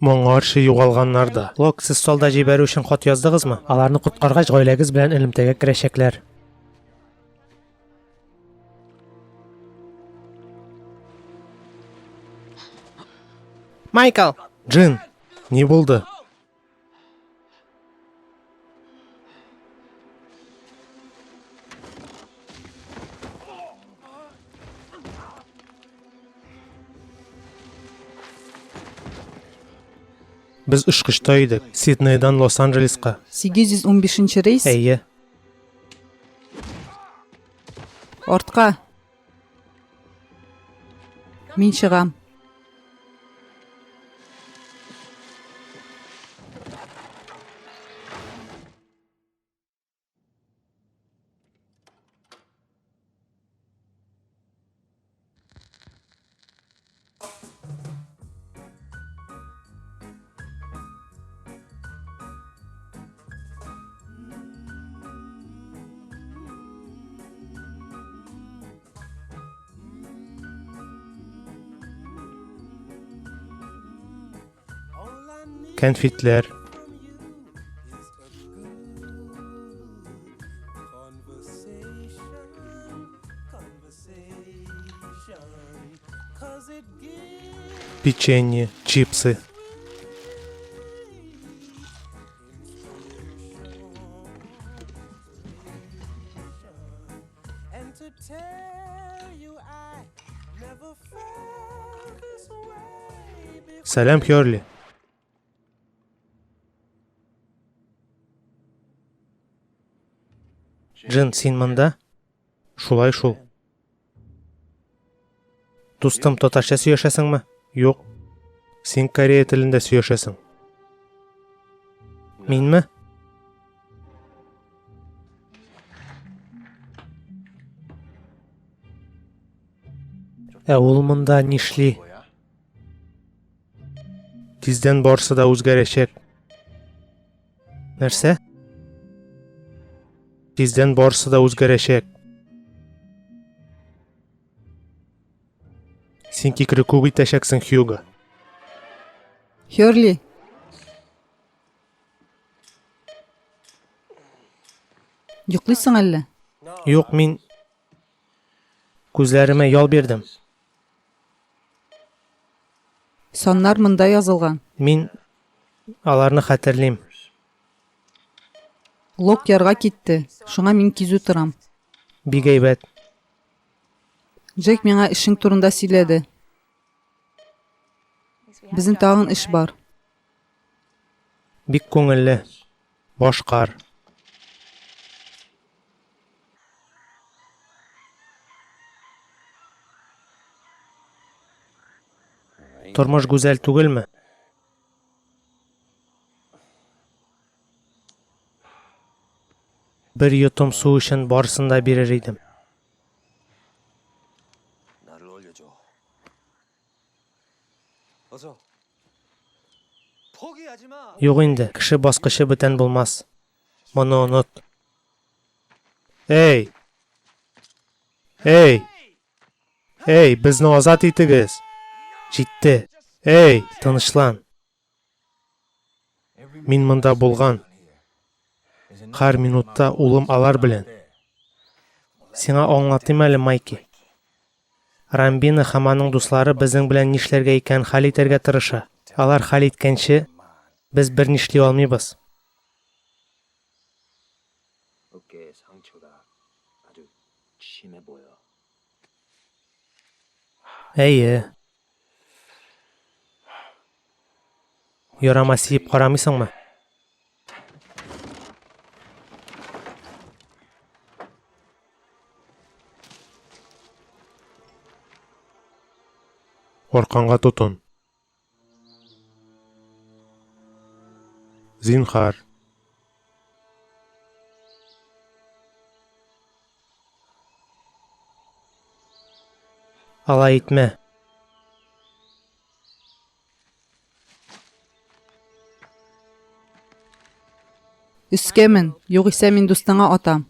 Моңаршы югалганнар да. Лок, сіз солда жибәрү өчен хат яздыгызмы? Аларны коткаргач, гаиләгез белән элемтәгә керәчәкләр. Майкл! Джин, не булды? Biz uchqishda edik. Sidneydan Los-Anjelesga. 815 reys. Әйе. Артка. Мин чыгам. Konfetler. Печенье, чипсы. Сәлам, Хёрли. Джин, син монда? Шулай шул. Дустым, татарча сөйләшәсеңме? Юк. Син Корея телендә сөйләшәсең. Минме? Ул монда нишли? Тиздән барсы да үзгәрәчәк. Нәрсә? Тиздән барсы да үзгәрәчәк. Син кикре күп итәчәксең, Хьюго. Хёрли. Йоклыйсың әллә? Юк, мин күзләремә ял бирдем. Саннар монда язылган. Мин аларны хәтерлим. Лок ярга китте. Шуңа мин кизү торам. Бик әйбәт. Джек миңа эшең турында сөйләде. Безнең тагын эш бар. Бик күңелле. Башкар. Тормыш гүзәл түгелме? Бер йотым су өчен барсын да бирер идем. 나를 올려줘. 어서. 포기하지 마. Юк инде, кеше баскычы бүтән булмас. Моны онот. Эй! Эй! Эй, безне азат итегез. Җитте. Эй, Тынычлан. мин монда булган. Һәр минутта улым алар белән. Сиңа аңлатыйм әле, Майки. Рамбина һәм аның дуслары безнең белән нишләргә икән хәл итәргә тырыша. Алар хәл иткәнче без бер нишли алмыйбыз. 어깨에 상처가 아주 심해 보여. Әйе. Ярама сиеп карамыйсыңмы? Арканга тотын. Зинһар. Алай итмә. Өскә мен, югыйсә мин дустыңа атам.